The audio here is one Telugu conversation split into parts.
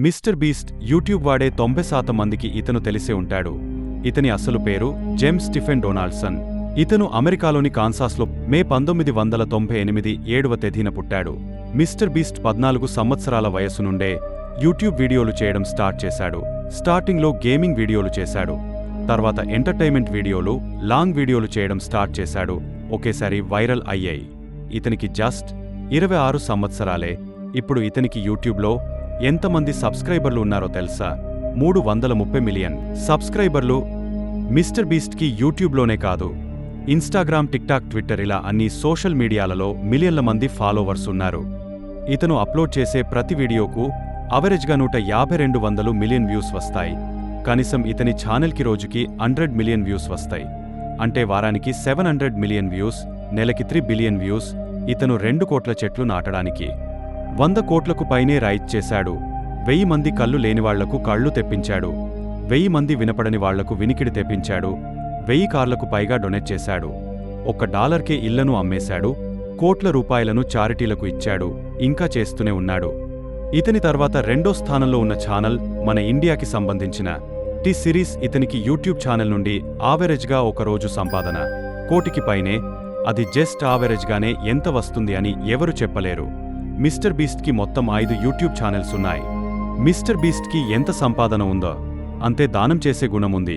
మిస్టర్ బీస్ట్ యూట్యూబ్ వాడే 90% మందికి ఇతను తెలిసే ఉంటాడు. ఇతని అసలు పేరు జేమ్స్ స్టీఫెన్ డొనాల్డ్సన్. ఇతను అమెరికాలోని కాన్సాస్లో మే 1998 7వ తేదీన పుట్టాడు. మిస్టర్ బీస్ట్ 14 సంవత్సరాల వయసు నుండే యూట్యూబ్ వీడియోలు చేయడం స్టార్ట్ చేశాడు. స్టార్టింగ్లో గేమింగ్ వీడియోలు చేశాడు. తర్వాత ఎంటర్టైన్మెంట్ వీడియోలు, లాంగ్ వీడియోలు చేయడం స్టార్ట్ చేశాడు. ఒకేసారి వైరల్ అయ్యాయి. ఇతనికి జస్ట్ 26 సంవత్సరాలే. ఇప్పుడు ఇతనికి యూట్యూబ్లో ఎంతమంది సబ్స్క్రైబర్లు ఉన్నారో తెలుసా? 330 మిలియన్ సబ్స్క్రైబర్లు. మిస్టర్ బీస్ట్కి యూట్యూబ్లోనే కాదు, ఇన్స్టాగ్రామ్, టిక్టాక్, ట్విట్టర్ ఇలా అన్ని సోషల్ మీడియాలలో మిలియన్ల మంది ఫాలోవర్స్ ఉన్నారు. ఇతను అప్లోడ్ చేసే ప్రతి వీడియోకు అవరేజ్గా 150-200 మిలియన్ వ్యూస్ వస్తాయి. కనీసం ఇతని ఛానల్కి రోజుకి 100 మిలియన్ వ్యూస్ వస్తాయి. అంటే వారానికి 700 మిలియన్ వ్యూస్, నెలకి 3 బిలియన్ వ్యూస్. ఇతను 2 కోట్ల చెట్లు నాటడానికి 100 కోట్లకు పైనే రైట్ చేశాడు. 1000 మంది కళ్ళు లేనివాళ్లకు కళ్ళు తెప్పించాడు. 1000 మంది వినపడని వాళ్లకు వినికిడి తెప్పించాడు. 1000 కార్లకు పైగా డొనేట్ చేశాడు. $1కే ఇళ్లను అమ్మేశాడు. కోట్ల రూపాయలను చారిటీలకు ఇచ్చాడు. ఇంకా చేస్తూనే ఉన్నాడు. ఇతని తర్వాత 2వ స్థానంలో ఉన్న ఛానల్ మన ఇండియాకి సంబంధించిన టీ సిరీస్. ఇతనికి యూట్యూబ్ ఛానల్ నుండి ఆవరేజ్గా ఒక రోజు సంపాదన 1 కోటికి పైనే. అది జస్ట్ ఆవరేజ్గానే. ఎంత వస్తుంది అని ఎవరు చెప్పలేరు. మిస్టర్ బీస్ట్కి మొత్తం 5 యూట్యూబ్ ఛానల్స్ ఉన్నాయి. మిస్టర్ బీస్ట్కి ఎంత సంపాదన ఉందో అంతే దానం చేసే గుణముంది.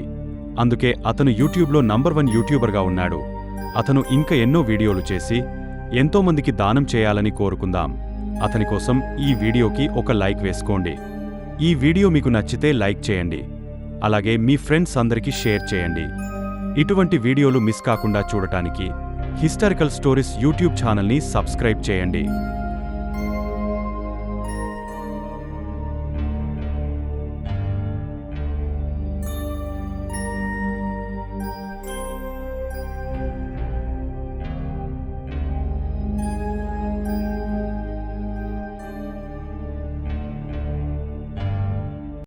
అందుకే అతను యూట్యూబ్లో నంబర్ 1 యూట్యూబర్గా ఉన్నాడు. అతను ఇంకా ఎన్నో వీడియోలు చేసి ఎంతోమందికి దానం చేయాలని కోరుకుందాం. అతని కోసం ఈ వీడియోకి ఒక లైక్ వేసుకోండి. ఈ వీడియో మీకు నచ్చితే లైక్ చేయండి. అలాగే మీ ఫ్రెండ్స్ అందరికీ షేర్ చేయండి. ఇటువంటి వీడియోలు మిస్ కాకుండా చూడటానికి హిస్టారికల్ స్టోరీస్ యూట్యూబ్ ఛానల్ని సబ్స్క్రైబ్ చేయండి.